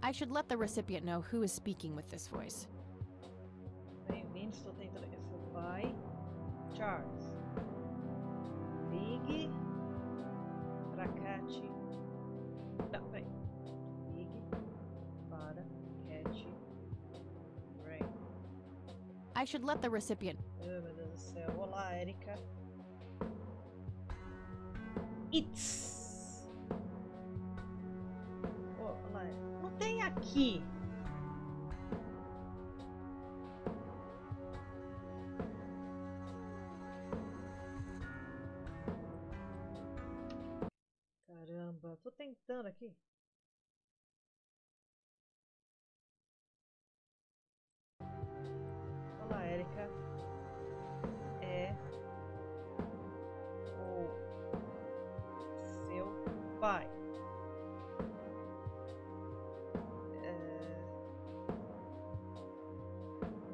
I should let the recipient know who is speaking with this voice. Bem-vindo, estou tentando. É seu pai, Charles. Ligue para Cat. Não, peraí. Ligue para Cat Rain. I should let the recipient. Oh, meu Deus do céu. Olá, Erika. It's. Oh, olá, Erika. Não tem aqui. Caramba, tô tentando aqui. Olá, Erika. É o seu pai.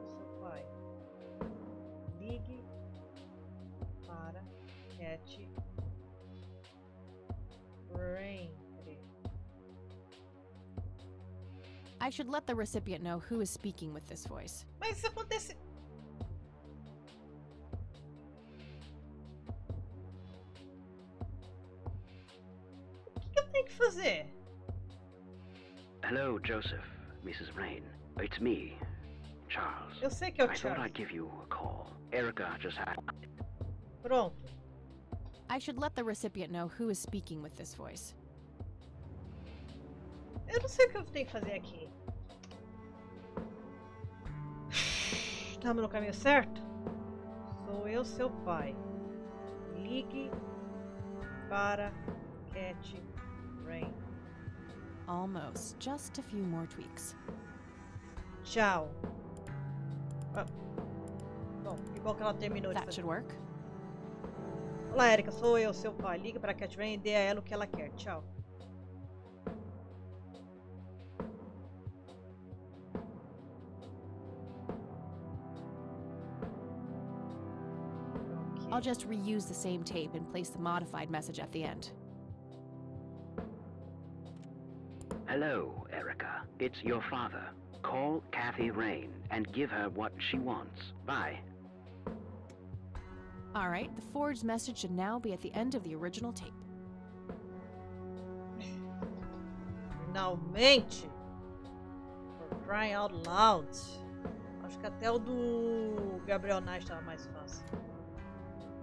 Seu pai. Ligue para Cat Rain. I should let the recipient know who is speaking with this voice. Mas isso acontece. O que eu tenho que fazer? Hello, Joseph, Mrs. Rain. It's me, Charles. Eu sei que é o I thought Charles. I'd give you a call. Erica just had. Pronto. I should let the recipient know who is speaking with this voice. Eu não sei o que eu tenho que fazer aqui. Estamos no caminho certo? Sou eu, seu pai. Ligue para Cat Rain. Almost. Just a few more tweaks. Tchau. Ah. Bom, que bom que ela terminou de That fazer. should work. Olá, Erika, sou eu, seu pai. Ligue para Cat Rain e dê a ela o que ela quer. Tchau. I'll just reuse the same tape and place the modified message at the end. Hello, Erica. It's your father. Call Kathy Rain and give her what she wants. Bye. All right, the forged message should now be at the end of the original tape. Finalmente! For crying out loud. Acho que até o do Gabriel Knight estava mais fácil.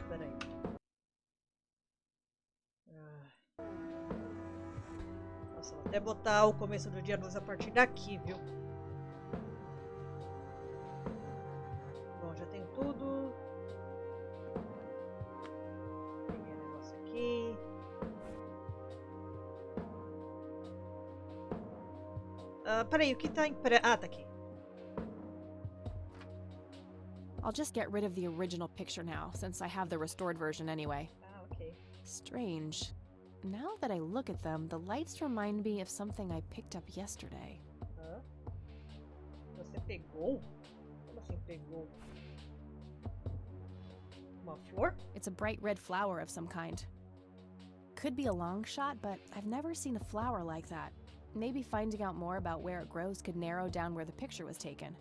Peraí. Nossa, vou até botar o começo do dia 2 a partir daqui, viu? Bom, já tenho tudo. Peguei o negócio aqui. Peraí, o que tá em pré... Ah, tá aqui. I'll just get rid of the original picture now, since I have the restored version anyway. Ah, ok. Strange. Now that I look at them, the lights remind me of something I picked up yesterday. Hã? Você pegou? Como assim pegou? Uma flor? It's a bright red flower of some kind. Could be a long shot, but I've never seen a flower like that. Maybe finding out more about where it grows could narrow down where the picture was taken.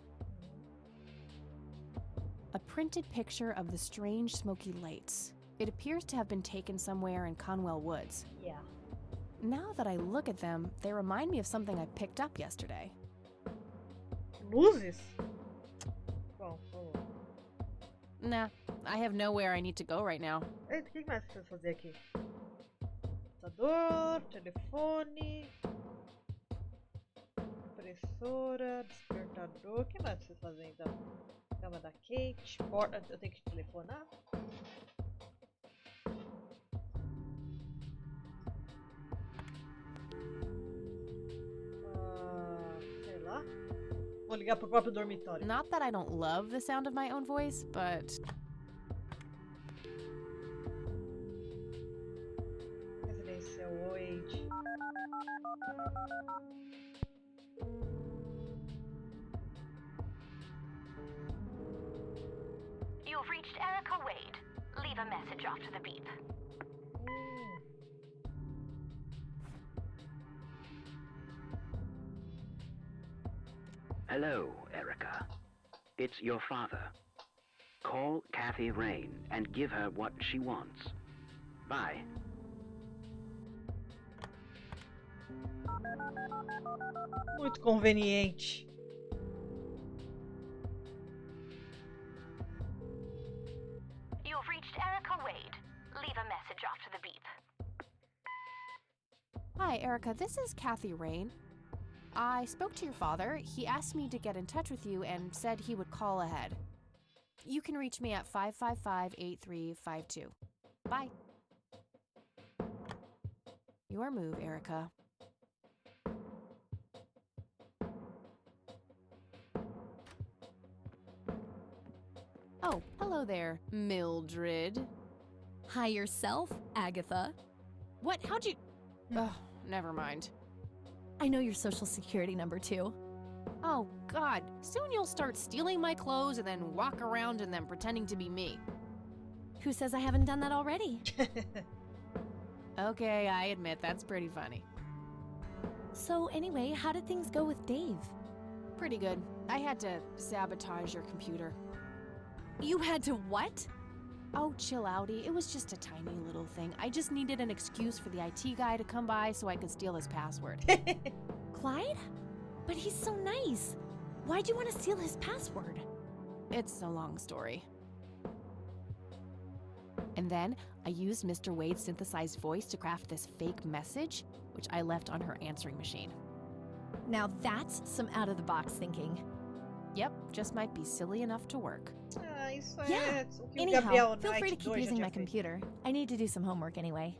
A printed picture of the strange smoky lights. It appears to have been taken somewhere in Conwell Woods. Yeah. Now that I look at them, they remind me of something I picked up yesterday. Luzes? Bom, vamos. Nah, I have nowhere I need to go right now. Eita, o que mais precisa fazer aqui? Computador, telefone, impressora, despertador. O que mais precisa fazer então? Cama da Kate, porta. Eu tenho que telefonar? Sei lá. Vou ligar pro próprio dormitório. Not that I don't love the sound of my own voice, but Residência Wade. You've reached Erica Wade. Leave a message after the beep. Hello, Erica. It's your father. Call Kathy Rain and give her what she wants. Bye. Muito conveniente. You've reached Erica Wade. Leave a message after the beep. Hi, Erica. This is Kathy Rain. I spoke to your father. He asked me to get in touch with you and said he would call ahead. You can reach me at 555-8352. Bye. Your move, Erica. Oh, hello there, Mildred. Hi yourself, Agatha. What? How'd you... Oh, never mind. I know your social security number too. Oh, God. Soon you'll start stealing my clothes and then walk around in them pretending to be me. Who says I haven't done that already? Okay, I admit that's pretty funny. So anyway, how did things go with Dave? Pretty good. I had to sabotage your computer. You had to what? Oh, chill outy. It was just a tiny little thing. I just needed an excuse for the IT guy to come by so I could steal his password. Clyde? But he's so nice. Why'd you want to steal his password? It's a long story. And then I used Mr. Wade's synthesized voice to craft this fake message, which I left on her answering machine. Now that's some out-of-the-box thinking. Yep, just might be silly enough to work. Ah, isso Yeah. é o que o Anyhow, Gabriel feel free to Knight keep 2 já using tinha my feito. computer. I need to do some homework anyway.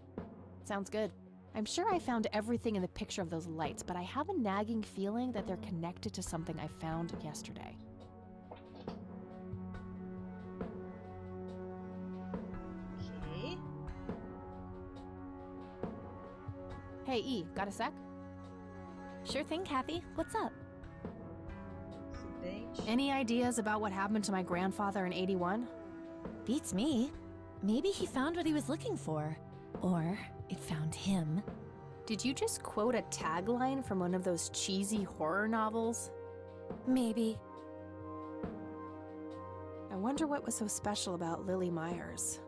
Sounds good. I'm sure I found everything in the picture of those lights, but I have a nagging feeling that they're connected to something I found yesterday. Ok. Hey, E, got a sec? Sure thing, Kathy. What's up? Acidente. Any ideas about what happened to my grandfather in 81? Beats me. Maybe he found what he was looking for. Or it found him. Did you just quote a tagline from one of those cheesy horror novels? Maybe. I wonder what was so special about Lily Myers.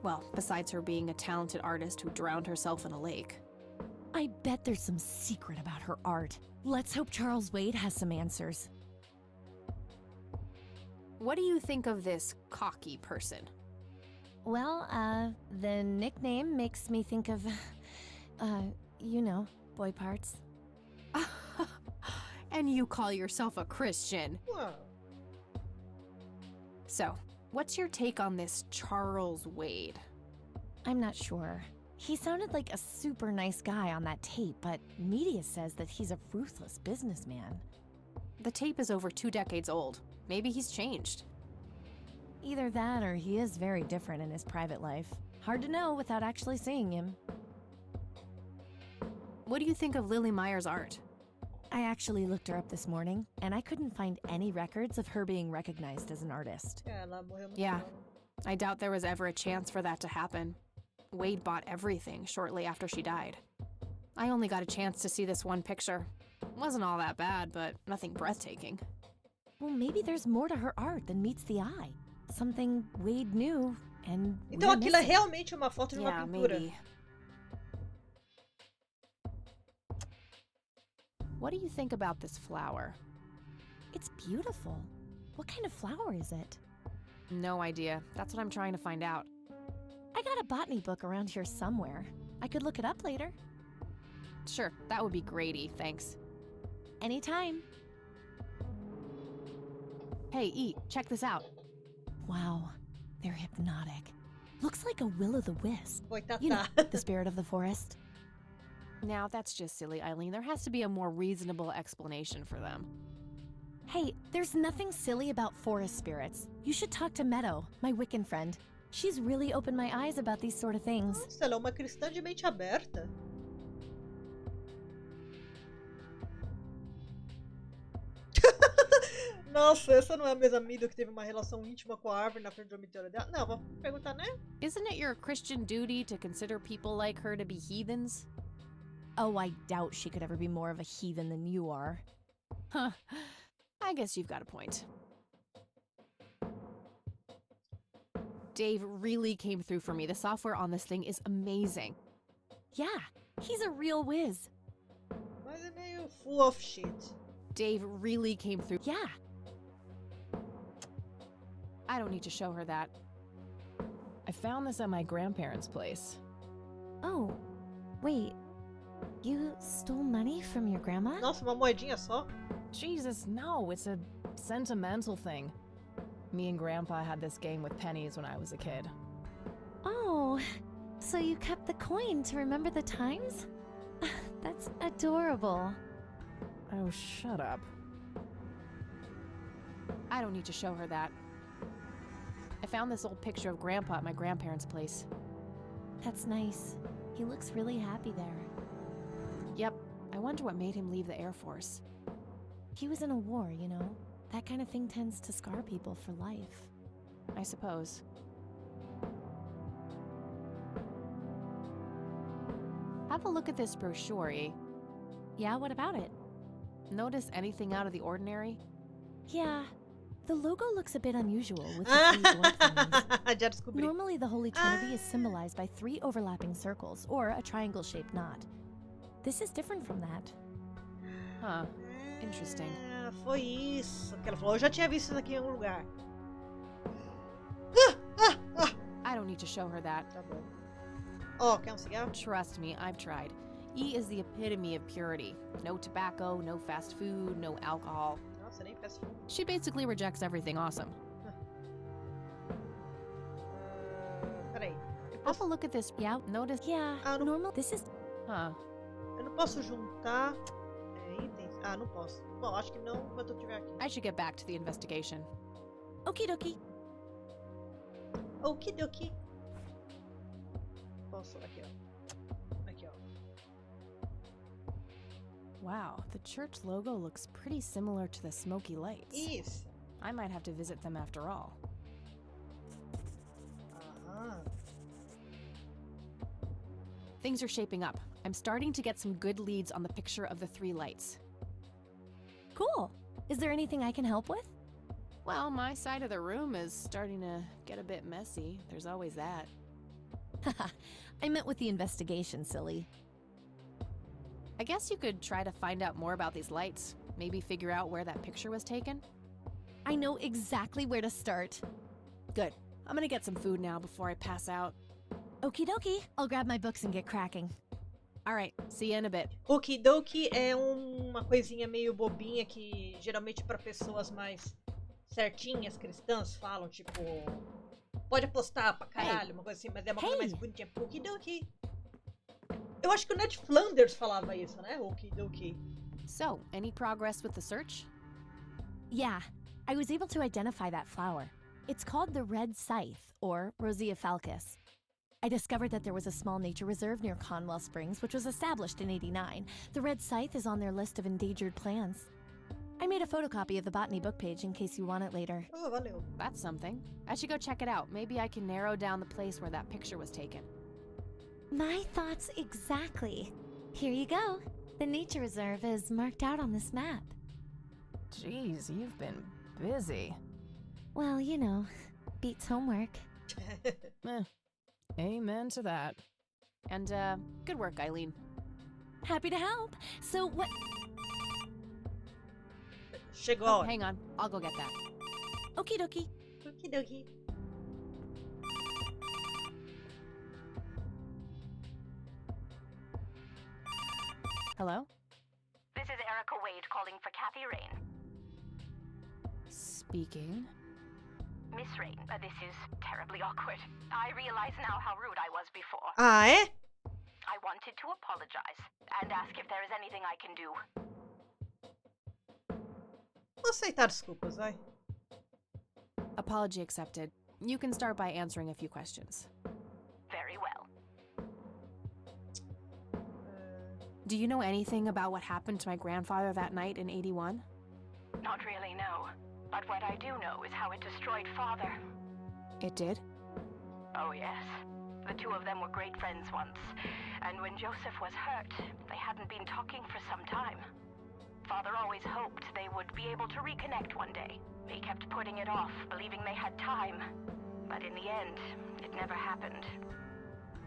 Well, besides her being a talented artist who drowned herself in a lake. I bet there's some secret about her art. Let's hope Charles Wade has some answers. What do you think of this cocky person? Well, the nickname makes me think of, you know, boy parts. And you call yourself a Christian. Uau. So, what's your take on this Charles Wade? I'm not sure. He sounded like a super nice guy on that tape, but media says that he's a ruthless businessman. The tape is over 2 decades old. Maybe he's changed. Either that or he is very different in his private life. Hard to know without actually seeing him. What do you think of Lily Myers' art? I actually looked her up this morning, and I couldn't find any records of her being recognized as an artist. Ela morreu muito Yeah. nova. I doubt there was ever a chance for that to happen. Wade bought everything shortly after she died. I only got a chance to see this one picture. Wasn't all that bad, but nothing breathtaking. Well, maybe there's more to her art than meets the eye. Something Wade knew, and Então we're aquilo é missing. realmente uma foto de uma Yeah, pintura. maybe. What do you think about this flower? It's beautiful. What kind of flower is it? No idea. That's what I'm trying to find out. I got a botany book around here somewhere. I could look it up later. Sure, that would be Grady, thanks. Anytime. Hey, E, check this out. Wow, they're hypnotic. Looks like a will-o'-the-wisp. Boitatá. You know, the spirit of the forest. Now, that's just silly, Eileen. There has to be a more reasonable explanation for them. Hey, there's nothing silly about forest spirits. You should talk to Meadow, my Wiccan friend. She's really opened my eyes about these sort of things. Nossa, ela é uma cristã de mente aberta. Nossa, essa não é a mesma amiga que teve uma relação íntima com a árvore na frente do dormitório dela? Não, vou perguntar, né? Isn't it your Christian duty to consider people like her to be heathens? Oh, I doubt she could ever be more of a heathen than you are. Huh. I guess you've got a point. Dave really came through for me. The software on this thing is amazing. Yeah, he's a real whiz. Mas é meio full of shit. Dave really came through. Yeah. I don't need to show her that. I found this at my grandparents' place. Oh, wait. You stole money from your grandma? Nossa, uma moedinha só? Jesus, no, it's a sentimental thing. Me and Grandpa had this game with pennies when I was a kid. Oh, so you kept the coin to remember the times? That's adorable. Oh, shut up. I don't need to show her that. I found this old picture of Grandpa at my grandparents' place. That's nice. He looks really happy there. Yep, I wonder what made him leave the Air Force. He was in a war, you know? That kind of thing tends to scar people for life. I suppose. Have a look at this brochure, eh? Yeah, what about it? Notice anything out of the ordinary? Yeah, the logo looks a bit unusual with the three door things. Já descobri. Normally, the Holy Trinity is symbolized by 3 overlapping circles or a triangle-shaped knot. This is different from that. Huh. Interesting. Foi isso que ela falou. Eu já tinha visto isso aqui em algum lugar. I don't need to show her that. Tá bom. Ó, quer um cigarro? Trust me, I've tried. E is the epitome of purity. No tobacco, no fast food, no alcohol. Nossa, nem peço. She basically rejects everything awesome. Peraí. Have a look at this. Yeah. Notice. Yeah, Ah, não- normal. This is. Huh. Eu não posso juntar itens. Ah, não posso. Bom, acho que não enquanto eu estiver aqui. I should get back to the investigation. Okie dokie. Okidoki. Posso, aqui, ó. Aqui, ó. Wow, the church logo looks pretty similar to the smoky lights. Isso. I might have to visit them after all. Aham. Things are shaping up. I'm starting to get some good leads on the picture of the 3 lights. Cool. Is there anything I can help with? Well, my side of the room is starting to get a bit messy. There's always that. Haha, I meant with the investigation, silly. I guess you could try to find out more about these lights. Maybe figure out where that picture was taken. I know exactly where to start. Good. I'm gonna get some food now before I pass out. Okie dokie. I'll grab my books and get cracking. All right, see you in a bit. Okidoki é uma coisinha meio bobinha que geralmente para pessoas mais certinhas, cristãs, falam, tipo, pode apostar pra caralho, uma coisa assim, mas é uma coisa mais bonitinha. Okidoki. Eu acho que o Ned Flanders falava isso, né? Okidoki. So, any progress with the search? Yeah, I was able to identify that flower. It's called the red scythe, or Rosea falcus. I discovered that there was a small nature reserve near Conwell Springs, which was established in '89. The red scythe is on their list of endangered plants. I made a photocopy of the botany book page in case you want it later. Oh, valeu. That's something. I should go check it out. Maybe I can narrow down the place where that picture was taken. My thoughts exactly. Here you go. The nature reserve is marked out on this map. Jeez, you've been busy. Well, you know, beats homework. Eh, amen to that. And, good work, Eileen. Happy to help. So what? Chegou a Oh, hora. hang on. I'll go get that. Okie dokie. Okidoki. Hello? This is Erica Wade calling for Kathy Rain. Speaking. Miss Rain, this is terribly awkward. I realize now how rude I was before. Ah, é? I wanted to apologize and ask if there is anything I can do. Vou aceitar desculpas, vai. Apology accepted. You can start by answering a few questions. Very well. Do you know anything about what happened to my grandfather that night in '81? Not really, no. But what I do know is how it destroyed Father. It did? Oh, yes. The two of them were great friends once. And when Joseph was hurt, they hadn't been talking for some time. Father always hoped they would be able to reconnect one day. He kept putting it off, believing they had time. But in the end, it never happened.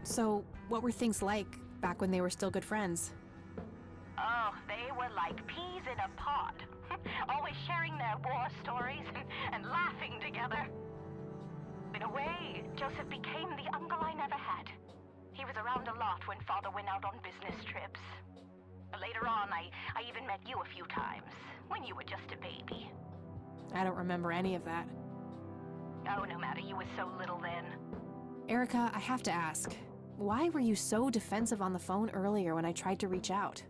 So, what were things like back when they were still good friends? Oh, they were like peas in a pod. Always sharing their war stories and laughing together. In a way, Joseph became the uncle I never had. He was around a lot when Father went out on business trips. Later on, I even met you a few times, when you were just a baby. I don't remember any of that. Oh, no matter, you were so little then. Erica, I have to ask, why were you so defensive on the phone earlier when I tried to reach out?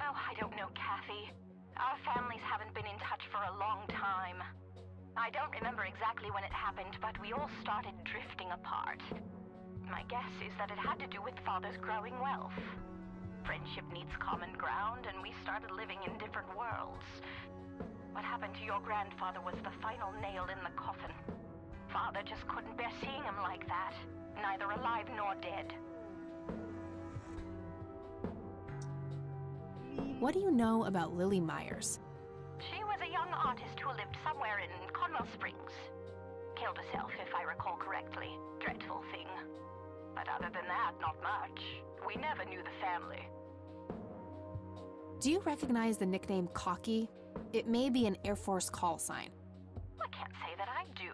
Oh, I don't know, Kathy. Our families haven't been in touch for a long time. I don't remember exactly when it happened, but we all started drifting apart. My guess is that it had to do with Father's growing wealth. Friendship needs common ground, and we started living in different worlds. What happened to your grandfather was the final nail in the coffin. Father just couldn't bear seeing him like that, neither alive nor dead. What do you know about Lily Myers? She was a young artist who lived somewhere in Conwell Springs. Killed herself, if I recall correctly. Dreadful thing. But other than that, not much. We never knew the family. Do you recognize the nickname Cocky? It may be an Air Force call sign. I can't say that I do.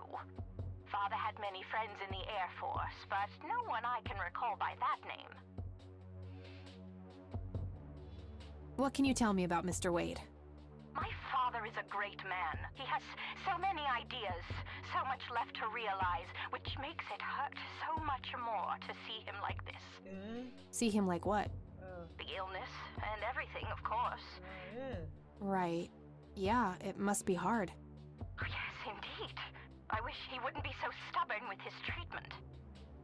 Father had many friends in the Air Force, but no one I can recall by that name. What can you tell me about Mr. Wade? My father is a great man. He has so many ideas, so much left to realize, which makes it hurt so much more to see him like this. See him like what? The illness and everything, of course. Right. Yeah, it must be hard. Oh, yes, indeed. I wish he wouldn't be so stubborn with his treatment.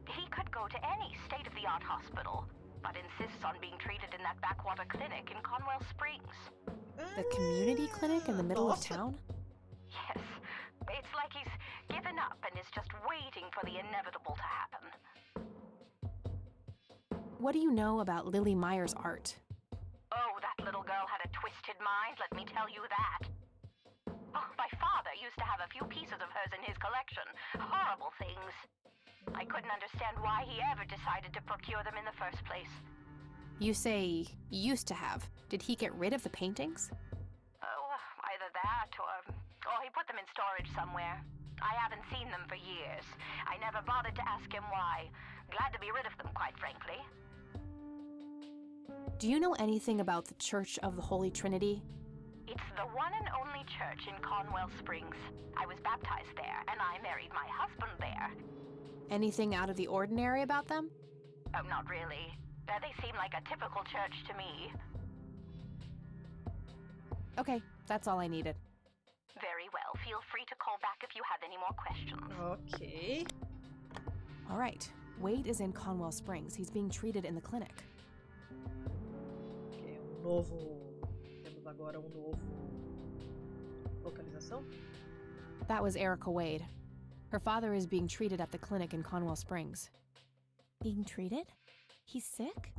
He could go to any state-of-the-art hospital, but insists on being treated in that backwater clinic in Conwell Springs. The community clinic in the middle of town? Yes. It's like he's given up and is just waiting for the inevitable to happen. What do you know about Lily Myers' art? Oh, that little girl had a twisted mind, let me tell you that. Oh, my father used to have a few pieces of hers in his collection. Horrible things. I couldn't understand why he ever decided to procure them in the first place. You say used to have. Did he get rid of the paintings? Oh, either that or he put them in storage somewhere. I haven't seen them for years. I never bothered to ask him why. Glad to be rid of them, quite frankly. Do you know anything about the Church of the Holy Trinity? It's the one and only church in Conwell Springs. I was baptized there, and I married my husband there. Anything out of the ordinary about them? Oh, not really. They seem like a typical church to me. Okay, that's all I needed. Very well. Feel free to call back if you have any more questions. Ok. All right. Wade is in Conwell Springs. He's being treated in the clinic. Ok, novo... Temos agora novo... Localização? That was Erica Wade. Her father is being treated at the clinic in Conwell Springs. Being treated? He's sick?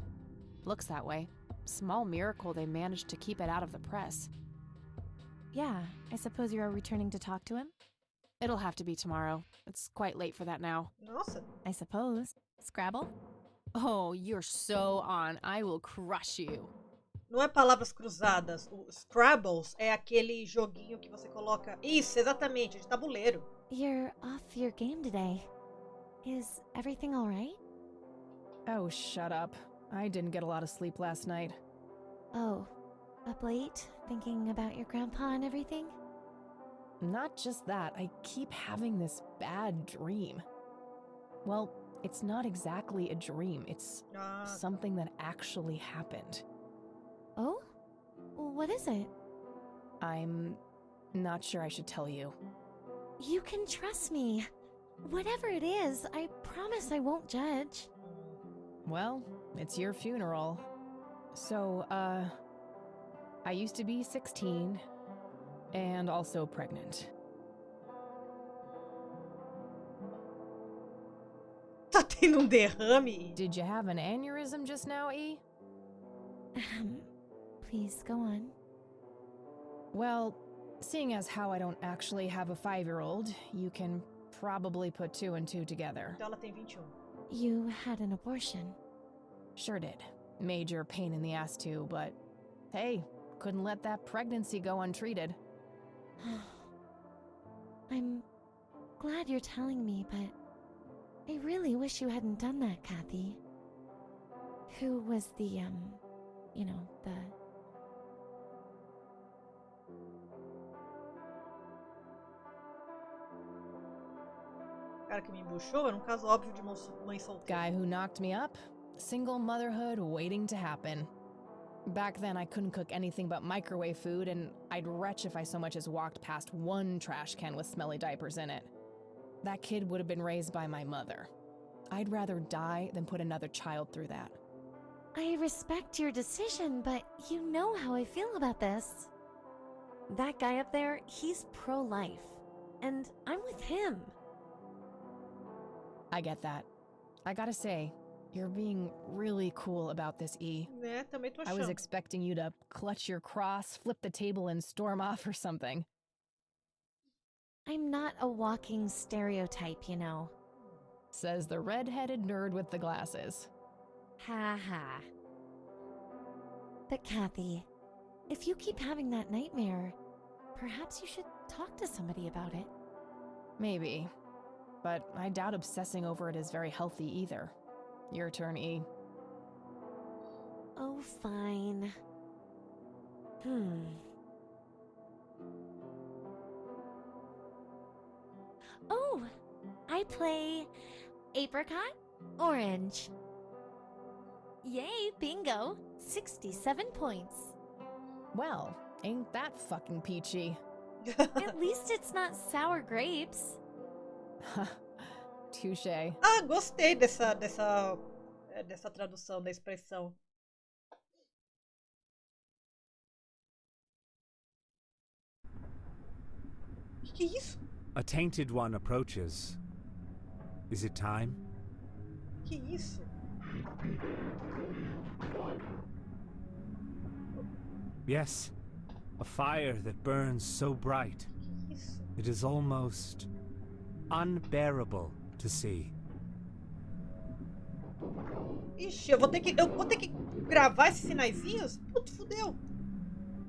Looks that way. Small miracle they managed to keep it out of the press. Yeah, I suppose you're returning to talk to him? It'll have to be tomorrow. It's quite late for that now. Nossa. I suppose. Scrabble? Oh, you're so on. I will crush you. Não é palavras cruzadas. O Scrabbles é aquele joguinho que você coloca... Isso, exatamente, de tabuleiro. You're off your game today. Is everything all right? Oh, shut up. I didn't get a lot of sleep last night. Oh, up late, thinking about your grandpa and everything? Not just that, I keep having this bad dream. Well, it's not exactly a dream, it's something that actually happened. Oh? What is it? I'm not sure I should tell you. You can trust me. Whatever it is, I promise I won't judge. Well, it's your funeral. So, I used to be 16 and also pregnant. Tá tendo derrame? Did you have an aneurysm just now, E? Please go on. Well, seeing as how I don't actually have a 5-year-old, you can probably put 2 and 2 together. Então ela tem 21. You had an abortion. Sure did. Major pain in the ass too, but hey, couldn't let that pregnancy go untreated. I'm glad you're telling me, but I really wish you hadn't done that, Kathy. Who was the, you know, the... O cara que me embuchou era um caso óbvio de mãe solteira. Guy who knocked me up, single motherhood waiting to happen. Back then, I couldn't cook anything but microwave food, and I'd retch if I so much as walked past one trash can with smelly diapers in it. That kid would have been raised by my mother. I'd rather die than put another child through that. I respect your decision, but you know how I feel about this. That guy up there, he's pro-life, and I'm with him. I get that. I gotta say, you're being really cool about this, E. Né, também tô I was achando. expecting you to clutch your cross, flip the table, and storm off or something. I'm not a walking stereotype, you know. Says the red-headed nerd with the glasses. Ha ha. But Kathy, if you keep having that nightmare, perhaps you should talk to somebody about it. Maybe. But I doubt obsessing over it is very healthy either. Your turn, E. Oh, fine. Oh, I play apricot, orange. Yay, bingo. 67 points. Well, ain't that fucking peachy. At least it's not sour grapes. Touché. Ah, gostei dessa tradução, da expressão. Que é isso? A tainted one approaches. Is it time? Que isso? Yes. A fire that burns so bright. Que isso? It is almost unbearable to see. Ixi, eu vou ter que gravar esses sinaizinhos? Putz, fudeu.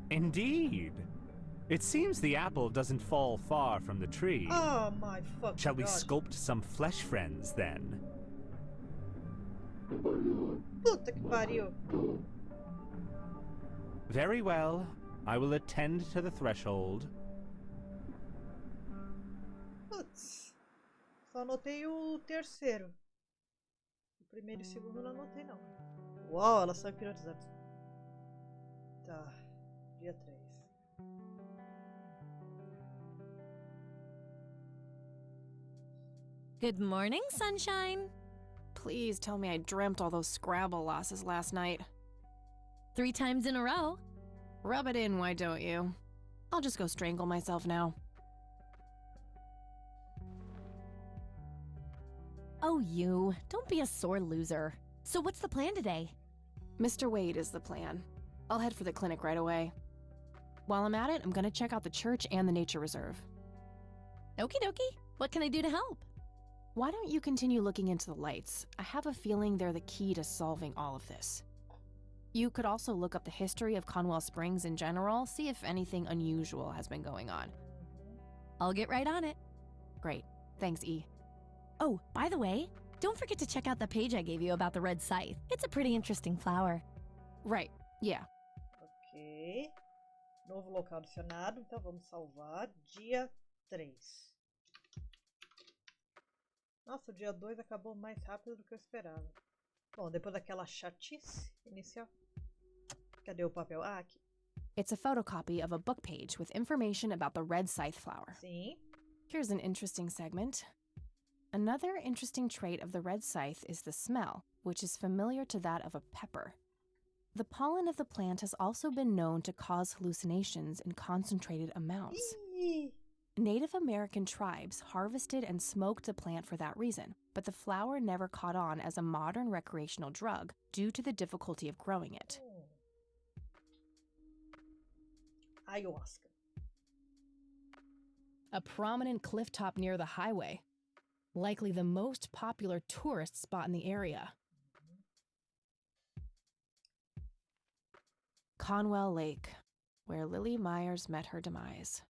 Indeed. It seems the apple doesn't fall far from the tree. Oh my fucking Shall we God. sculpt some flesh friends then? Puta que pariu. Very well. I will attend to the threshold. Putz. Só anotei o terceiro. O primeiro e o segundo eu não anotei, não. Uau, elas são hipnotizadas. Tá. Dia 3. Good morning, sunshine. Please tell me I dreamt all those Scrabble losses last night. 3 times in a row. Rub it in, why don't you? I'll just go strangle myself now. Oh, you. Don't be a sore loser. So what's the plan today? Mr. Wade is the plan. I'll head for the clinic right away. While I'm at it, I'm gonna check out the church and the nature reserve. Okie dokie. What can I do to help? Why don't you continue looking into the lights? I have a feeling they're the key to solving all of this. You could also look up the history of Conwell Springs in general, see if anything unusual has been going on. I'll get right on it. Great. Thanks, E. Oh, by the way, don't forget to check out the page I gave you about the red scythe. It's a pretty interesting flower. Right. Yeah. Ok. Novo local adicionado. Então vamos salvar. Dia 3. Nossa, o dia 2 acabou mais rápido do que eu esperava. Bom, depois daquela chatice inicial. Cadê o papel? Ah, aqui. It's a photocopy of a book page with information about the red scythe flower. Sim. Here's an interesting segment. Another interesting trait of the red scythe is the smell, which is familiar to that of a pepper. The pollen of the plant has also been known to cause hallucinations in concentrated amounts. Ih, Native American tribes harvested and smoked the plant for that reason, but the flower never caught on as a modern recreational drug due to the difficulty of growing it. Ayahuasca. a prominent cliff top near the highway. Likely the most popular tourist spot in the area. Conwell Lake, where Lily Myers met her demise.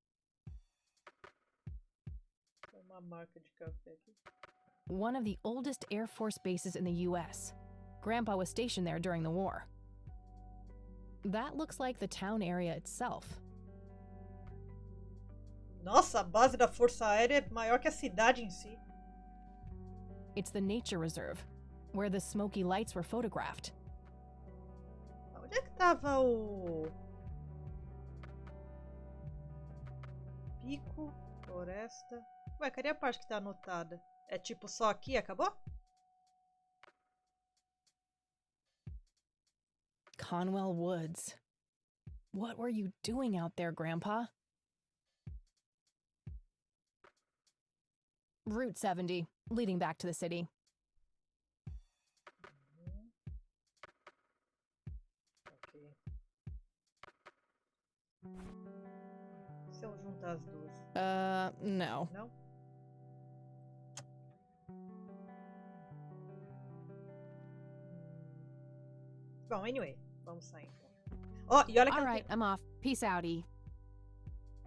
Uma marca de café aqui. One of the oldest Air Force bases in the US. Grandpa was stationed there during the war. That looks like the town area itself. Nossa, a base da Força Aérea é maior que a cidade em si. It's the nature reserve, where the smoky lights were photographed. Onde é que tava o... Pico, floresta... Ué, cadê a parte que tá anotada? É tipo só aqui, acabou? Conwell Woods. What were you doing out there, Grandpa? Route 70, leading back to the city. Ok. Se eu juntar as duas. No. Não? Bom, anyway, vamos sair então. Ó, e olha que All ela right, I'm off. Peace outie.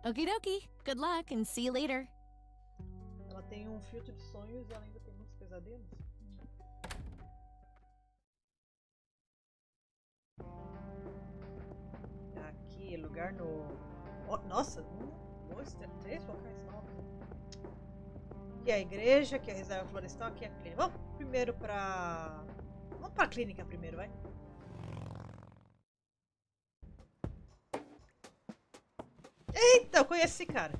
Okie dokie. Good luck and see you later. ela tem um filtro de sonhos e ela ainda tem muitos pesadelos. Aqui, lugar no... Oh, nossa, 1, 2, 3 locais novos. Aqui é a igreja, aqui é a reserva florestal, aqui é a clínica. Vamos primeiro pra... Vamos pra clínica primeiro, vai. Eita, eu conheço esse cara.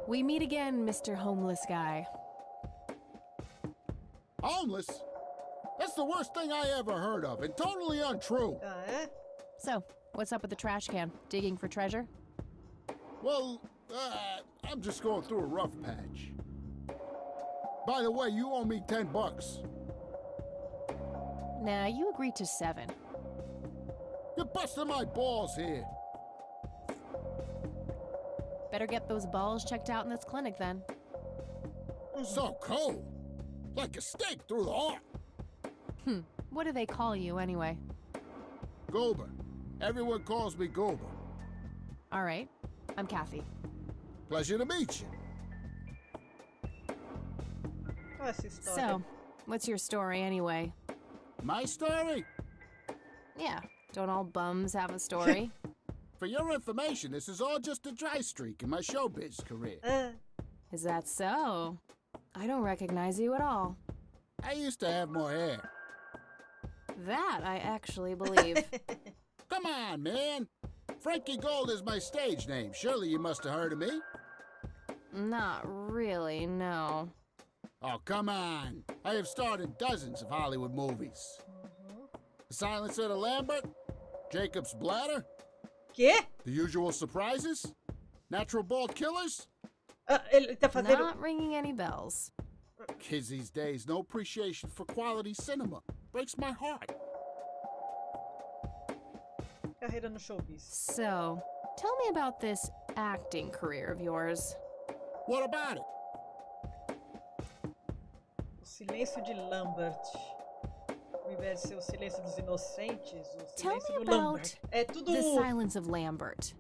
We meet again, Mr. Homeless Guy. Homeless? That's the worst thing I ever heard of, and totally untrue. Ah, é? So, what's up with the trash can? Digging for treasure? Well, I'm just going through a rough patch. By the way, you owe me $10. Nah, you agreed to 7. You're busting my balls here. Better get those balls checked out in this clinic then. So cold. Like a stake through the heart. What do they call you anyway? Goober. Everyone calls me Goober. All right, I'm Kathy. Pleasure to meet you. Qual é essa história? So, what's your story anyway? My story? Yeah, don't all bums have a story? For your information, this is all just a dry streak in my showbiz career. Ah, Is that so? I don't recognize you at all. I used to have more hair. That I actually believe. Come on, man. Frankie Gold is my stage name. Surely you must have heard of me. Not really, no. Oh, come on. I have starred in dozens of Hollywood movies. The Silencer of the Lambert, Jacob's Bladder, Quê? The Usual Surprises, Natural Bald Killers. Ah, ele tá fazendo... Not ringing any bells. Kids these days, no appreciation for quality cinema. Breaks my heart. Carreira no showbiz. So, tell me about this acting career of yours. What about it? O silêncio de Lambert. Ao invés de ser o silêncio dos inocentes, o Tell silêncio me do Lambert. about É tudo... The Silence of Lambert.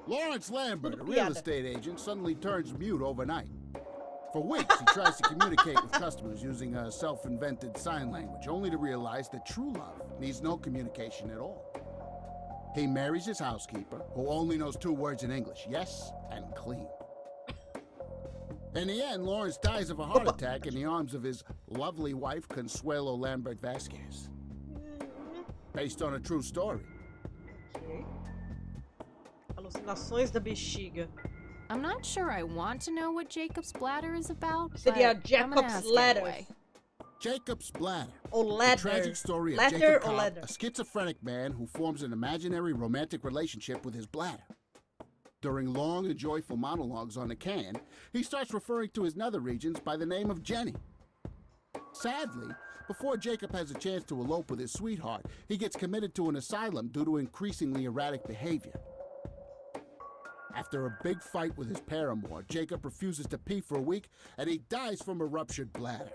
Lawrence Lambert, a Tudo real piada. estate agent, suddenly turns mute overnight. For weeks, he tries to communicate with customers using a self-invented sign language, only to realize that true love needs no communication at all. He marries his housekeeper, who only knows 2 words in English, yes and clean. In the end, Lawrence dies of a heart attack in the arms of his lovely wife, Consuelo Lambert Vasquez. Based on a true story. Ok. Alucinações da bexiga. I'm not sure I want to know what Jacob's Bladder is about, Seria but I'm gonna Jacob's ask Ladder. anyway. Jacob's Bladder. Ou The Ladder. tragic story of Ladder Jacob or Cobb, Ladder? a schizophrenic man who forms an imaginary romantic relationship with his bladder. During long and joyful monologues on the can, he starts referring to his nether regions by the name of Jenny. Sadly, before Jacob has a chance to elope with his sweetheart, he gets committed to an asylum due to increasingly erratic behavior. After a big fight with his paramour, Jacob refuses to pee for a week, and he dies from a ruptured bladder.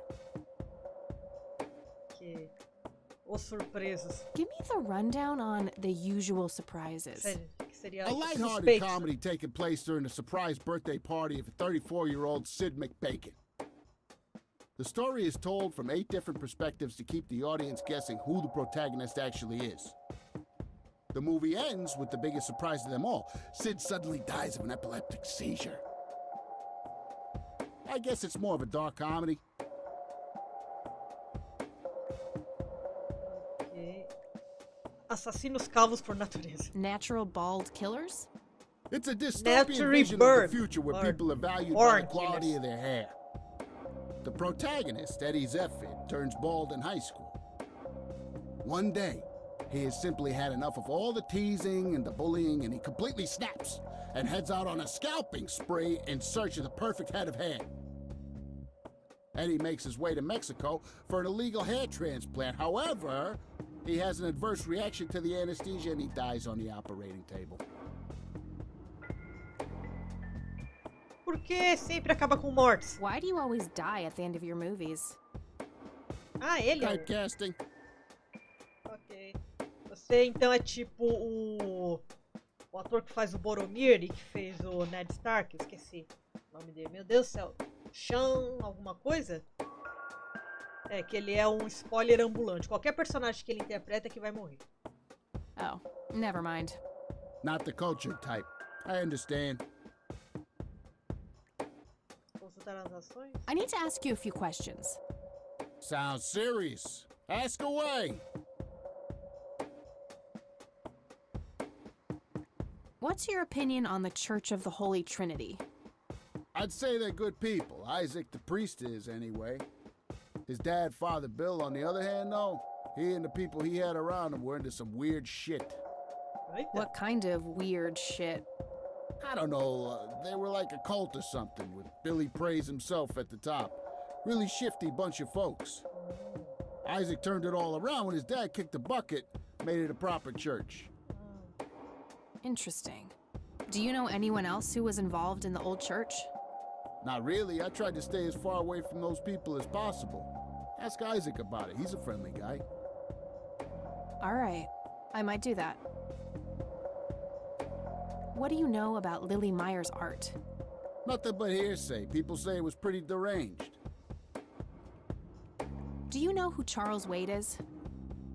Que... Os surpresas. Give me the rundown on the usual surprises. Que seria A os lighthearted suspeitos. comedy taking place during the surprise birthday party of 34-year-old Sid McBacon. The story is told from 8 different perspectives to keep the audience guessing who the protagonist actually is. The movie ends with the biggest surprise of them all. Sid suddenly dies of an epileptic seizure. I guess it's more of a dark comedy. Ok. Assassinos calvos por natureza. Natural bald killers? It's a dystopian Naturally vision of born. the future where Born. people are valued by Born the quality killers. of their hair. The protagonist, Eddie Zephyr, turns bald in high school. One day, he has simply had enough of all the teasing and the bullying, and he completely snaps and heads out on a scalping spree in search of the perfect head of hair. Eddie makes his way to Mexico for an illegal hair transplant. However, he has an adverse reaction to the anesthesia and he dies on the operating table. Por que sempre acaba com mortes? Why do you always die at the end of your movies? Ah, ele é. Typecasting. Ok. Você então é tipo o ator que faz o Boromir e que fez o Ned Stark, eu esqueci o nome dele. Meu Deus do céu. Sean alguma coisa? É, que ele é um spoiler ambulante. Qualquer personagem que ele interpreta é que vai morrer. Oh, never mind. Not the culture type. I understand. Consultar as ações? I need to ask you a few questions. Sounds serious. Ask away. What's your opinion on the Church of the Holy Trinity? I'd say they're good people. Isaac the priest is, anyway. His dad, Father Bill, on the other hand, though, he and the people he had around him were into some weird shit. Eita. What kind of weird shit? I don't know, they were like a cult or something, with Billy Praise himself at the top. Really shifty bunch of folks. Isaac turned it all around when his dad kicked the bucket, made it a proper church. Interesting. Do you know anyone else who was involved in the old church? Not really, I tried to stay as far away from those people as possible. Ask Isaac about it, he's a friendly guy. All right, I might do that. What do you know about Lily Meyer's art? Nothing but hearsay, people say it was pretty deranged. Do you know who Charles Wade is?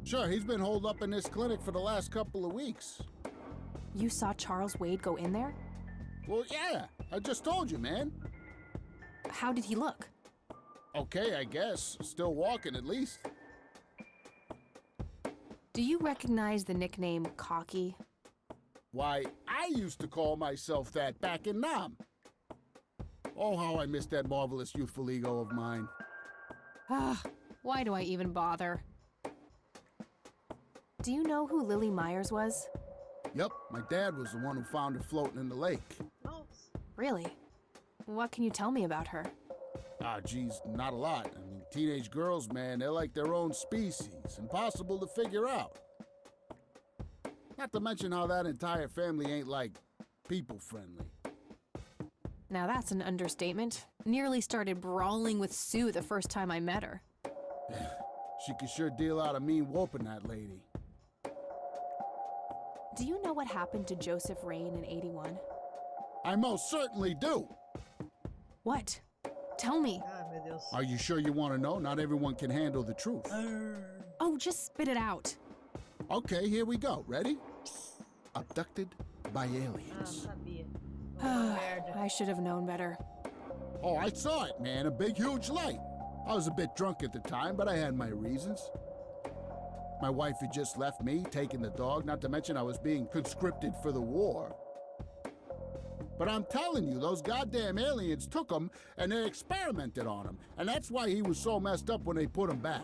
Sure, he's been holed up in this clinic for the last couple of weeks. You saw Charles Wade go in there? Well, yeah, I just told you, man. How did he look? Okay, I guess. Still walking, at least. Do you recognize the nickname Cocky? Why, I used to call myself that back in Nam. Oh, how I miss that marvelous youthful ego of mine. Ah, why do I even bother? Do you know who Lily Myers was? Yep, my dad was the one who found her floating in the lake. Nossa. Really? What can you tell me about her? Ah, geez, not a lot. I mean, teenage girls, man, they're like their own species. Impossible to figure out. Not to mention how that entire family ain't, like, people-friendly. Now that's an understatement. Nearly started brawling with Sue the first time I met her. She could sure deal out a mean whooping, that lady. Do you know what happened to Joseph Rain in '81? I most certainly do. What? Tell me. Ah, meu Deus. Are you sure you want to know? Not everyone can handle the truth. Oh, just spit it out. Okay, here we go. Ready? Abducted by Ah, aliens. sabia. Merda. I should have known better. Oh, I saw it, man. A big, huge light. I was a bit drunk at the time, but I had my reasons. My wife had just left me, taking the dog, not to mention I was being conscripted for the war. But I'm telling you, those goddamn aliens took him and they experimented on him. And that's why he was so messed up when they put him back.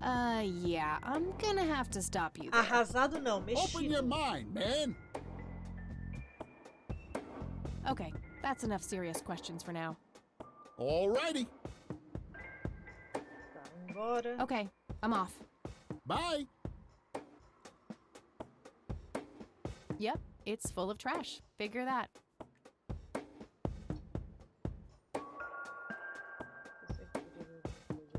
Yeah, I'm gonna have to stop you there. Arrasado não, Open your mexido. mind, man. Okay, that's enough serious questions for now. Alrighty. embora. Okay, I'm off. Bye. Yep, it's full of trash. Figure that. Eu sei que podia ver alguma coisa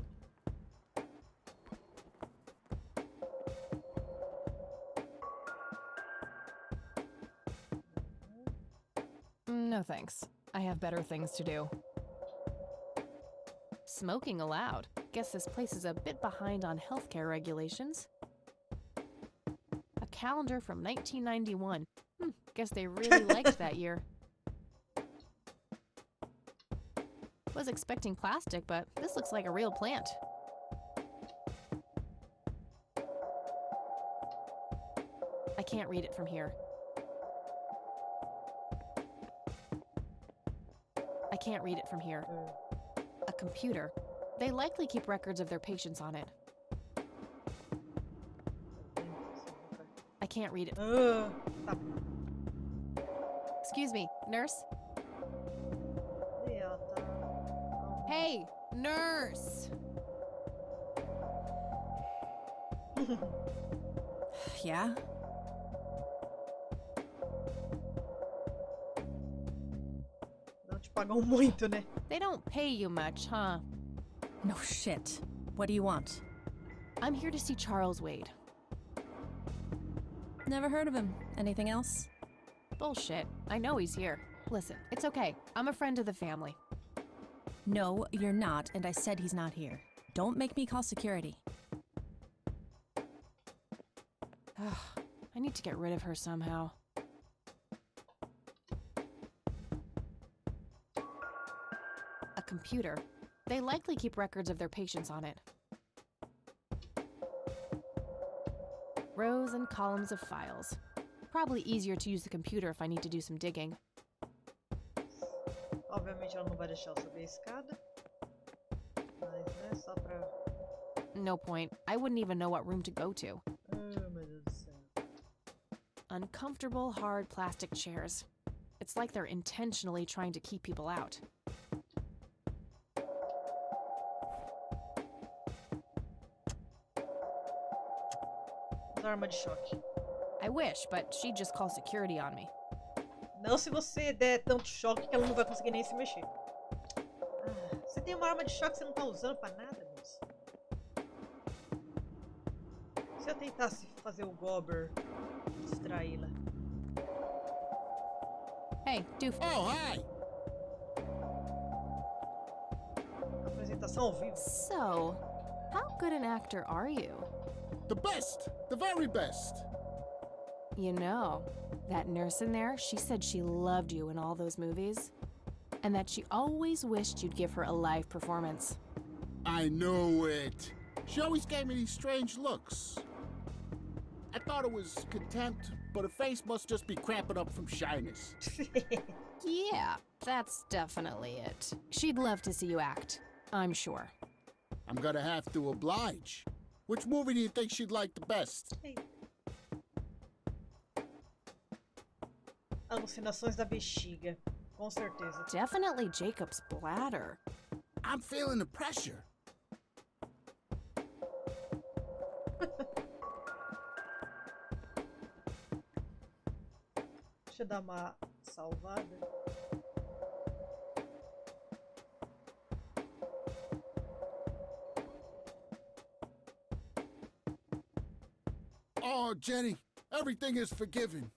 aqui. No thanks. I have better things to do. Smoking allowed. Guess this place is a bit behind on healthcare regulations. A calendar from 1991. Guess they really liked that year. Was expecting plastic, but this looks like a real plant. I can't read it from here. I can't read it from here. A computer. They likely keep records of their patients on it. I can't read it. Tá. Excuse me, nurse? E ela tá. Hey, nurse! Yeah? Não te pagam muito, né? They don't pay you much, huh? No shit. What do you want? I'm here to see Charles Wade. Never heard of him. Anything else? Bullshit. I know he's here. Listen, it's okay. I'm a friend of the family. No, you're not, and I said he's not here. Don't make me call security. I need to get rid of her somehow. A computer. They likely keep records of their patients on it. Rows and columns of files. Probably easier to use the computer if I need to do some digging. Obviamente ela não vai deixar eu subir a escada. Mas, né, só pra... No point. I wouldn't even know what room to go to. Oh, meu Deus do céu. Uncomfortable, hard plastic chairs. It's like they're intentionally trying to keep people out. Arma de choque. I wish, but she'd just call security on me. Não se você der tanto choque que ela não vai conseguir nem se mexer. Ah, você tem uma arma de choque que você não tá usando pra nada, moça. Se eu tentasse fazer o Gobber distraí-la. Hey, doof. Oh, hi. Apresentação ao vivo. So, how good an actor are you? The best. The very best. You know, that nurse in there, she said she loved you in all those movies. And that she always wished you'd give her a live performance. I know it. She always gave me these strange looks. I thought it was contempt, but her face must just be cramping up from shyness. Yeah, that's definitely it. She'd love to see you act, I'm sure. I'm gonna have to oblige. Which movie do you think she'd like the best? Alucinações da bexiga. Com certeza. Definitely Jacob's bladder. I'm feeling the pressure. Deixa eu dar uma salvada. Oh, Jenny, everything is forgiven.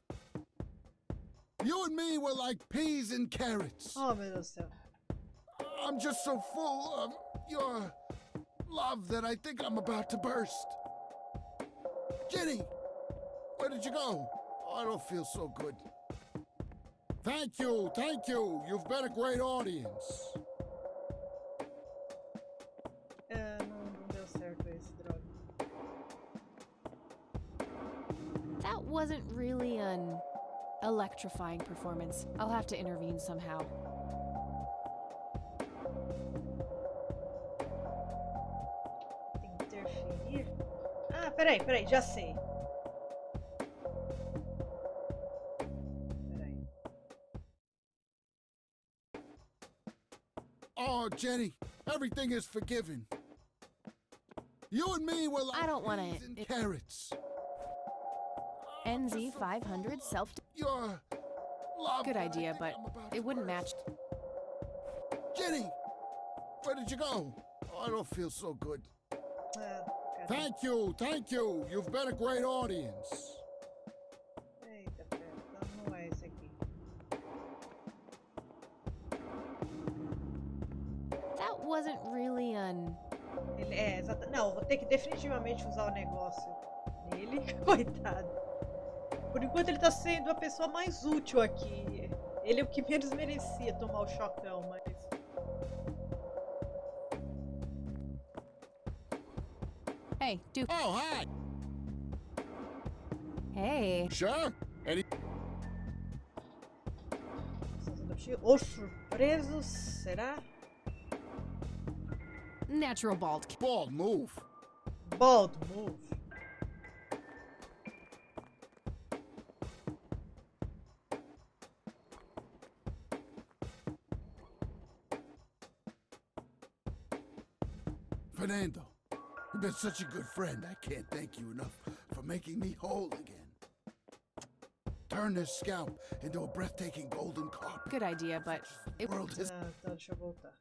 You and me were like peas and carrots. Oh, meu Deus do céu. I'm just so full of your love that I think I'm about to burst. Jenny, where did you go? Oh, I don't feel so good. Thank you, thank you. You've been a great audience. Não deu certo esse, droga. That wasn't really an electrifying performance. I'll have to intervene somehow. Interferir? Ah, peraí, já sei. Peraí. Oh, Jenny, everything is forgiven. You and me were like I don't wanna- peas and carrots. NZ 500 self. You're love. Good idea, but it wouldn't match. Jenny, where did you go? Oh, I don't feel so good. Cadê? Thank you. You've been a great audience. Eita, pera, então não é esse aqui. That wasn't really an. Ele é, exato. Não, eu vou ter que definitivamente usar o negócio nele. Coitado. Por enquanto ele tá sendo a pessoa mais útil aqui. Ele é o que menos merecia tomar o chocão, mas. Hey, dude. Oh, hi. Hey. Sure. Any Os surpresos, será? Natural bald. bald move. Bald move. Fernando, you've been such a good friend. I can't thank you enough for making me whole again. Turn this scalp into a breathtaking golden carpet. Good idea, but it. The world has Ah, tá, deixa eu voltar.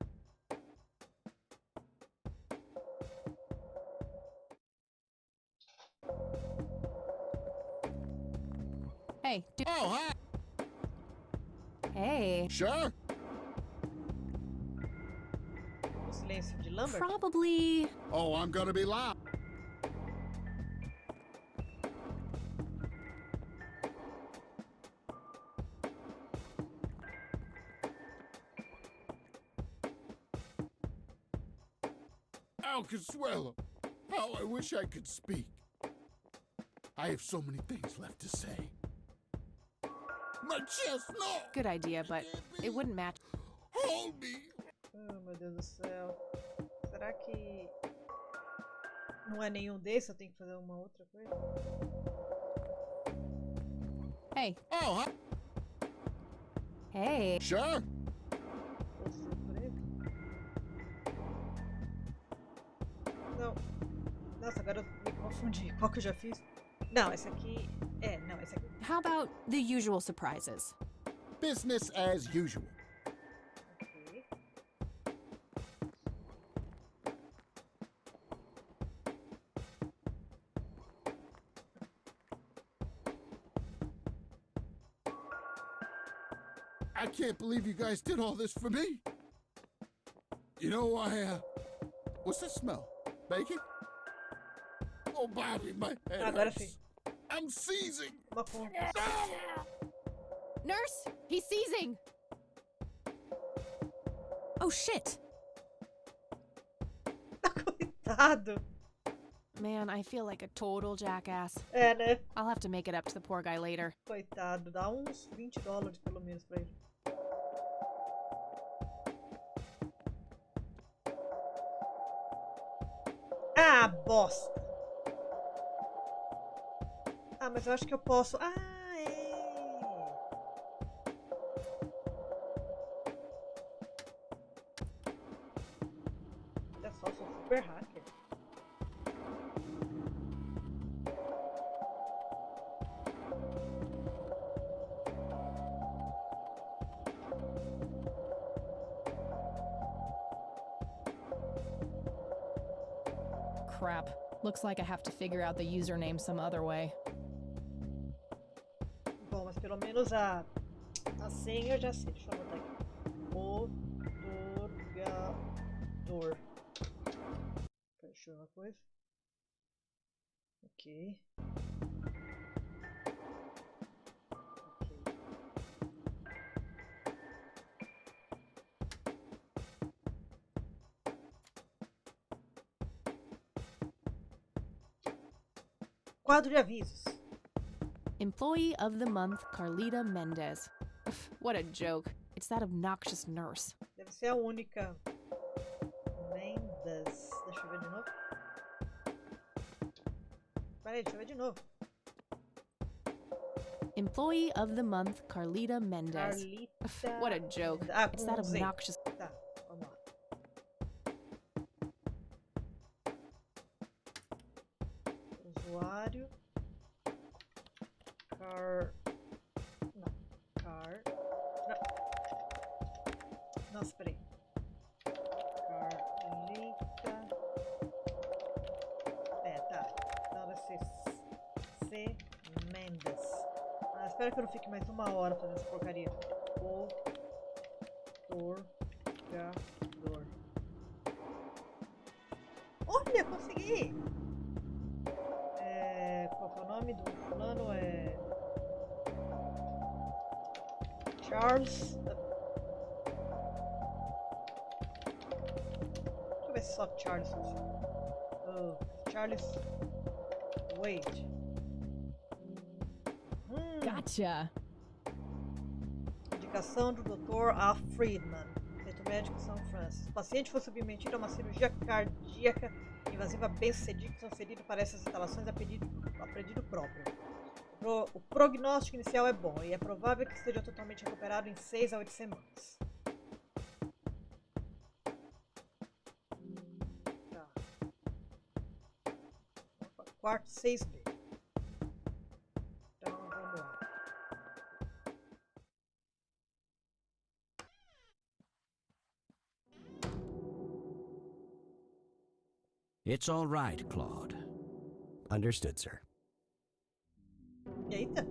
Hey, dude. Oh, hi. Hey. Sure. O silêncio de Lambert? Probably. Oh, I'm gonna be loud. Al Consuelo, how I wish I could speak. I have so many things left to say. My chest, no! Good idea, but it wouldn't match. Hold me! Oh, meu Deus do céu. Será que não é nenhum desses? Eu tenho que fazer uma outra coisa? Hey. Oh, hi. Hey. Sure. Ô, surpresa. Não. Nossa, agora eu me confundi. Qual que eu já fiz? Não, esse aqui. É, não, esse aqui. How about the usual surprises? Business as usual. Ok. I can't believe you guys did all this for me. You know, what's that smell? Bacon? Oh, Bobby, my head Agora hurts. sim. I'm seizing. Uma conta. Nurse, he's seizing. Oh shit! Coitado. Man, I feel like a total jackass. É, né? I'll have to make it up to the poor guy later. Coitado. Dá uns $20 pelo menos pra ele. Ah, bosta. Ah, mas eu acho que eu posso. Ah, é. Olha só, eu sou super hacker. Crap. Looks like I have to figure out the username some other way. Bom, mas pelo menos a senha eu já sei. Deixa eu botar aqui. Otorgador. Deixa eu ver uma coisa. Ok. Ok. Quadro de avisos. Employee of the month, Carlita Mendez. What a joke. It's that obnoxious nurse. Deve ser a única. Mendes. Deixa eu ver de novo. Peraí, deixa eu ver de novo. Employee of the month, Carlita Mendez. Carlita. What a joke. Ah, It's com that Z. obnoxious. Tá, vamos lá. Calendário. Car. Não. Car. Não. Nossa, peraí. Carlita. Tá. Então vai ser C. Mendes. Espero que eu não fique mais 1 hora fazendo essa porcaria. Otorgador. Olha, consegui! Qual que é o nome do fulano? Charles. Deixa eu ver se só Charles. Charles Wade. Gotcha. Indicação do Dr. A. Friedman, centro médico São Francis. O paciente foi submetido a uma cirurgia cardíaca invasiva bem-sucedida e transferido para essas instalações a pedido próprio. O prognóstico inicial é bom e é provável que esteja totalmente recuperado em 6 a 8 semanas. Tá. Quarto 6B. Então vamos lá. It's all right, Claude. Understood, sir. Eita.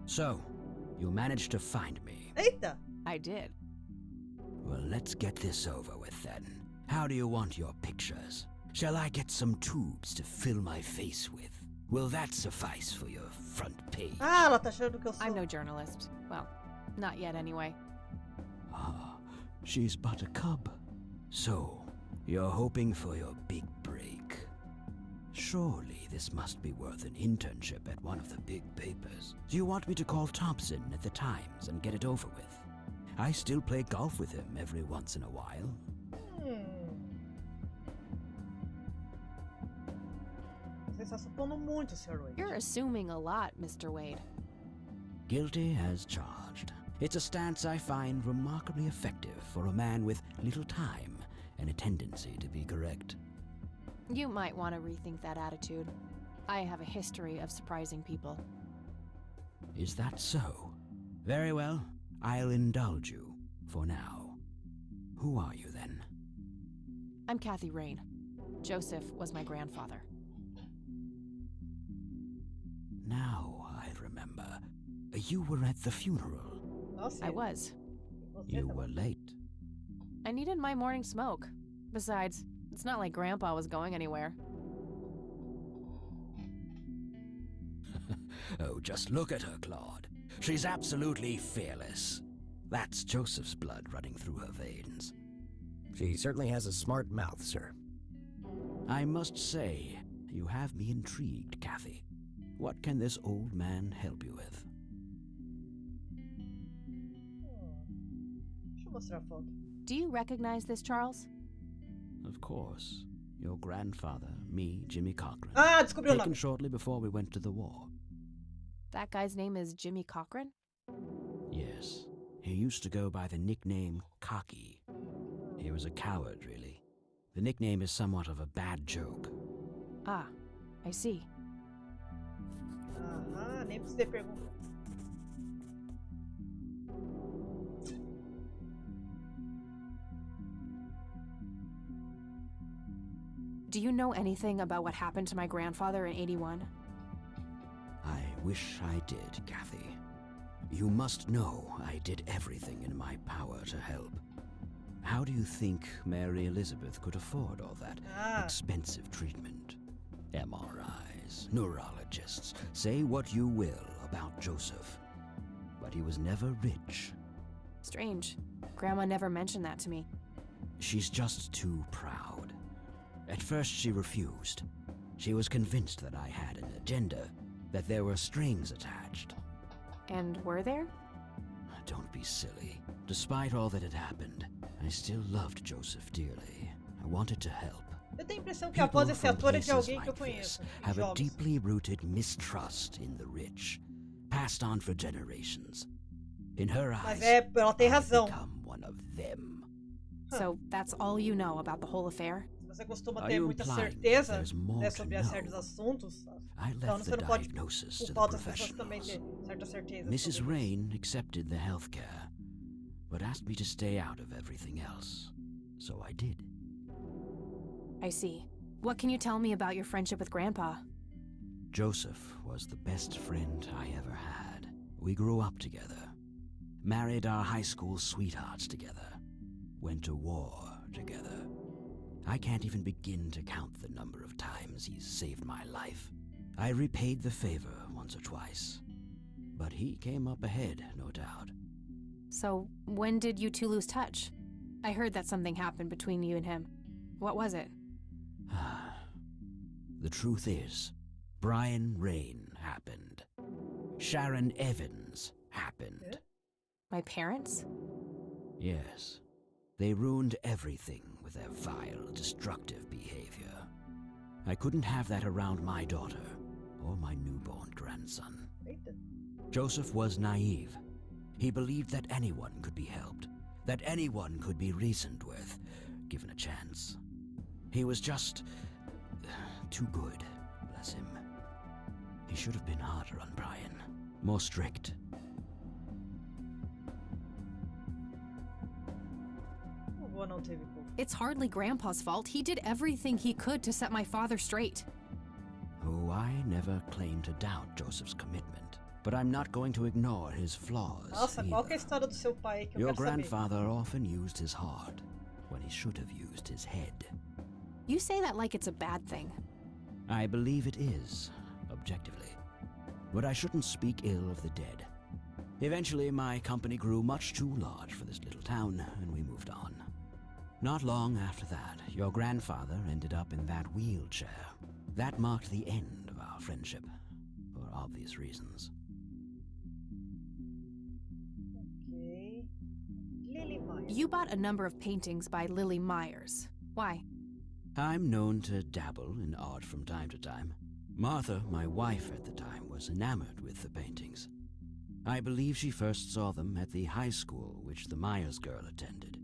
So, you managed to find me. Eita. I did. Well, let's get this over with then. How do you want your pictures? Shall I get some tubes to fill my face with? Will that suffice for your front page? Ah, ela tá achando que eu sou. I'm no journalist. Well, not yet anyway. Ah, she's but a cub. So, you're hoping for your big break. Surely this must be worth an internship at one of the big papers. Do you want me to call Thompson at the Times and get it over with? I still play golf with him every once in a while. Você está supondo muito, Sr. Wade. You're assuming a lot, Mr. Wade. Guilty as charged. It's a stance I find remarkably effective for a man with little time and a tendency to be correct. You might want to rethink that attitude. I have a history of surprising people. Is that so? Very well, I'll indulge you for now. Who are you then? I'm Kathy Rain. Joseph was my grandfather. Now I remember. You were at the funeral. Nossa, I was. You were late. I needed my morning smoke. Besides, it's not like Grandpa was going anywhere. Oh, just look at her, Claude. She's absolutely fearless. That's Joseph's blood running through her veins. She certainly has a smart mouth, sir. I must say, you have me intrigued, Kathy. What can this old man help you with? Deixa eu mostrar a foto. Do you recognize this, Charles? Of course. Your grandfather, me, Jimmy Cochran. Ah, descobriu o Taken nome. shortly before we went to the war. That guy's name is Jimmy Cochran? Yes. He used to go by the nickname Cocky. He was a coward, really. The nickname is somewhat of a bad joke. Ah, I see. Aham, nem precisei perguntar. Do you know anything about what happened to my grandfather in 81? I wish I did, Kathy. You must know I did everything in my power to help. How do you think Mary Elizabeth could afford all that expensive treatment? MRIs, neurologists, say what you will about Joseph. But he was never rich. Strange. Grandma never mentioned that to me. She's just too proud. At first she refused. She was convinced that I had an agenda, that there were strings attached. And were there? Don't be silly. Despite all that had happened, I still loved Joseph dearly. I wanted to help. Eu tenho a impressão que a voz desse ator é de alguém que eu conheço. Have a Jovens. deeply rooted mistrust in the rich, passed on for generations. In her eyes, Mas ela tem I've razão. become one of them. So that's all you know about the whole affair? Se Você costuma Are ter you muita implying certeza, there's more né, to sobre certos know? assuntos? I Então left você the não pode diagnosis to the culpar outras pessoas também ter professionals. certa certeza Mrs. sobre isso. Rain accepted the health care, but asked me to stay out of everything else. So I did. I see. What can you tell me about your friendship with Grandpa? Joseph was the best friend I ever had. We grew up together, married our high school sweethearts together, went to war together. I can't even begin to count the number of times he's saved my life. I repaid the favor once or twice, but he came up ahead, no doubt. So, when did you two lose touch? I heard that something happened between you and him. What was it? The truth is, Brian Rain happened. Sharon Evans happened. My parents? Yes. They ruined everything with their vile, destructive behavior. I couldn't have that around my daughter or my newborn grandson. Joseph was naive. He believed that anyone could be helped, that anyone could be reasoned with, given a chance. He was just too good, bless him. He should have been harder on Brian, more strict. It's hardly Grandpa's fault. He did everything he could to set my father straight. Oh, I never claimed to doubt Joseph's commitment, but I'm not going to ignore his flaws. Nossa, qual que é a either. história do seu pai que eu Your quero saber? grandfather often used his heart when he should have used his head. You say that like it's a bad thing. I believe it is, objectively. But I shouldn't speak ill of the dead. Eventually, my company grew much too large for this little town, and we moved on. Not long after that, your grandfather ended up in that wheelchair. That marked the end of our friendship, for obvious reasons. Ok. Lily Myers. You bought a number of paintings by Lily Myers. Why? I'm known to dabble in art from time to time. Martha, my wife at the time, was enamored with the paintings. I believe she first saw them at the high school which the Myers girl attended.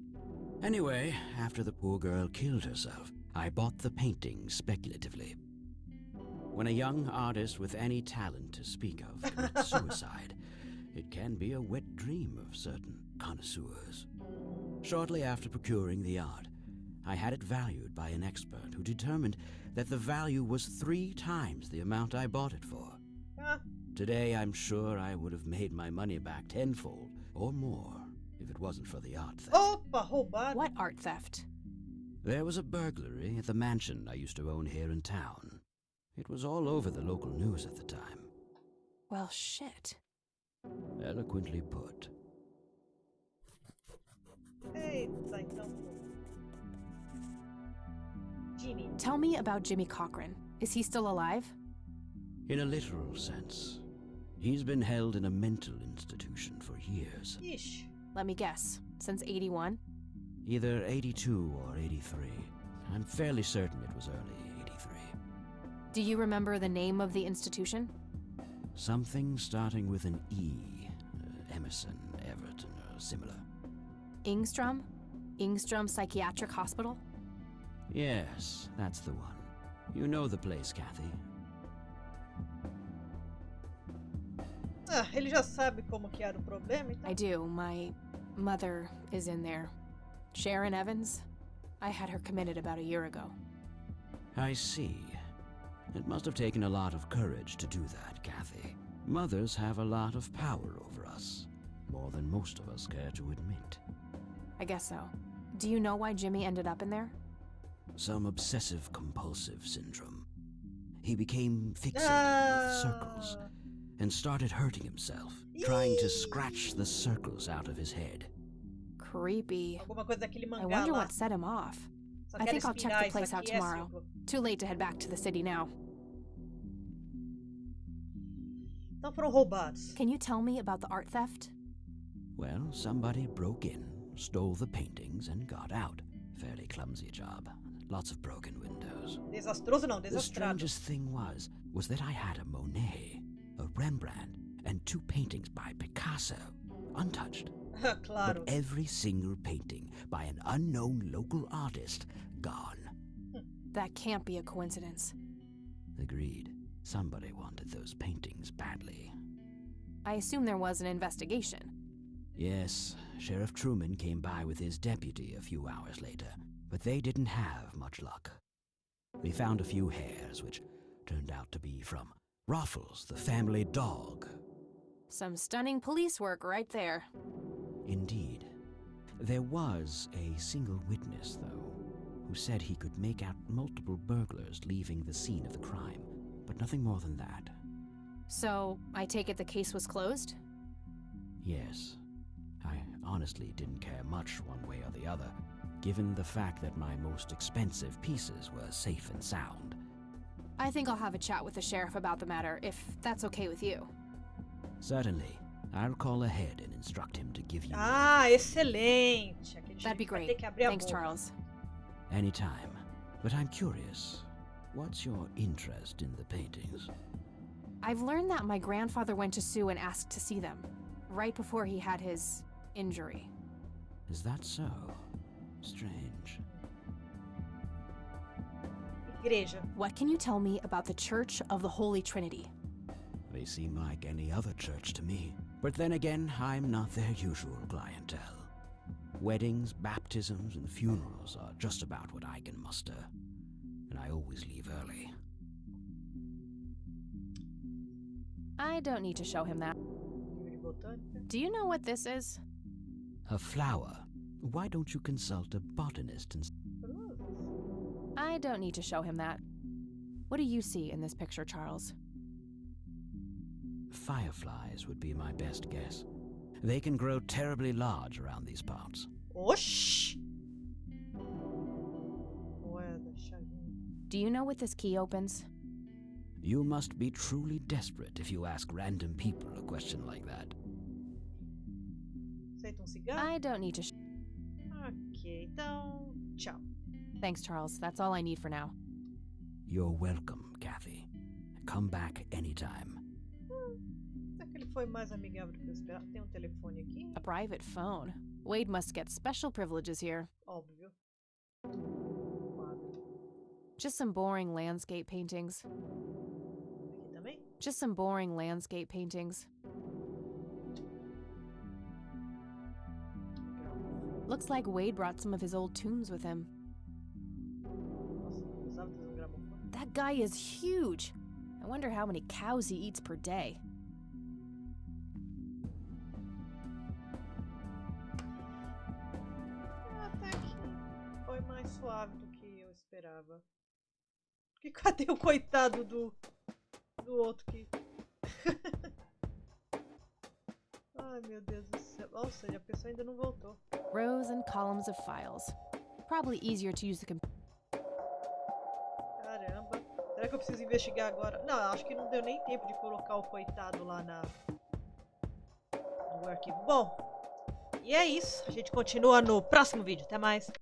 Anyway, after the poor girl killed herself, I bought the paintings speculatively. When a young artist with any talent to speak of commits suicide, it can be a wet dream of certain connoisseurs. Shortly after procuring the art, I had it valued by an expert who determined that the value was 3 times the amount I bought it for. Ah, Today, I'm sure I would have made my money back tenfold or more if it wasn't for the art theft. opa, roubado. What art theft? There was a burglary at the mansion I used to own here in town. It was all over the local news at the time. Well, shit. Eloquently put. Eita, então. Jimmy. Tell me about Jimmy Cochran. Is he still alive? In a literal sense, he's been held in a mental institution for years. Ixi. Let me guess. Since 81? Either 82 or 83. I'm fairly certain it was early 83. Do you remember the name of the institution? Something starting with an E. Emerson, Everton, or similar. Ingstrom? Ingstrom Psychiatric Hospital? Yes, that's the one. You know the place, Kathy. Ah, ele já sabe como que era o problema, então. I do. My mother is in there. Sharon Evans? I had her committed about a year ago. I see. It must have taken a lot of courage to do that, Kathy. Mothers have a lot of power over us. More than most of us care to admit. I guess so. Do you know why Jimmy ended up in there? Some obsessive-compulsive syndrome. He became fixated with circles and started hurting himself, trying to scratch the circles out of his head. Creepy. Alguma coisa daquele I mangá wonder lá. what set him off. Só I quero think I'll check inspirar, the isso place out aqui é tomorrow. ciclo. Too late to head back to the city now. Então foram roubados. Can you tell me about the art theft? Well, somebody broke in, stole the paintings, and got out. Fairly clumsy job. Lots of broken windows. Desastroso não, The desastrado. strangest thing was that I had a Monet, a Rembrandt, and 2 paintings by Picasso, untouched. Claro. But every single painting by an unknown local artist, gone. That can't be a coincidence. Agreed. Somebody wanted those paintings badly. I assume there was an investigation. Yes, Sheriff Truman came by with his deputy a few hours later, but they didn't have much luck. They found a few hairs, which turned out to be from Ruffles, the family dog. Some stunning police work right there. Indeed. There was a single witness, though, who said he could make out multiple burglars leaving the scene of the crime, but nothing more than that. So, I take it the case was closed? Yes. I honestly didn't care much one way or the other, given the fact that my most expensive pieces were safe and sound. I think I'll have a chat with the sheriff about the matter, if that's okay with you. Certainly. I'll call ahead and instruct him to give you... Ah, excelente. Aquele That'd be xerife vai great. ter que abrir a Thanks, boca. Charles. Anytime. But I'm curious, what's your interest in the paintings? I've learned that my grandfather went to Sue and asked to see them, right before he had his injury. Is that so? Strange. Igreja. What can you tell me about the Church of the Holy Trinity? They seem like any other church to me. But then again, I'm not their usual clientele. Weddings, baptisms, and funerals are just about what I can muster. And I always leave early. I don't need to show him that. Livro de botânica. Do you know what this is? A flower. Why don't you consult a botanist and... I don't need to show him that. What do you see in this picture, Charles? Fireflies would be my best guess. They can grow terribly large around these parts. Oxi! Moeda, chavinha. Do you know what this key opens? You must be truly desperate if you ask random people a question like that. Aceita cigarro? I don't need to Ok, então, tchau. Thanks, Charles. That's all I need for now. You're welcome, Kathy. Come back anytime. Até que ele foi mais amigável do que eu esperava. Tem telefone aqui? A private phone. Wade must get special privileges here. Óbvio. Quadro. Just some boring landscape paintings. Aqui também? Just some boring landscape paintings. Looks like Wade brought some of his old tunes with him. Nossa, precisava trazer gramofone. That guy is huge. I wonder how many cows he eats per day. Até que foi mais suave do que eu esperava. Que cadê o coitado do outro que... Ai, meu Deus do céu. Nossa, a pessoa ainda não voltou. Rows and columns of files. Probably easier to use the computer. Caramba. Será que eu preciso investigar agora? Não, acho que não deu nem tempo de colocar o coitado lá no arquivo. Bom, e é isso. A gente continua no próximo vídeo. Até mais.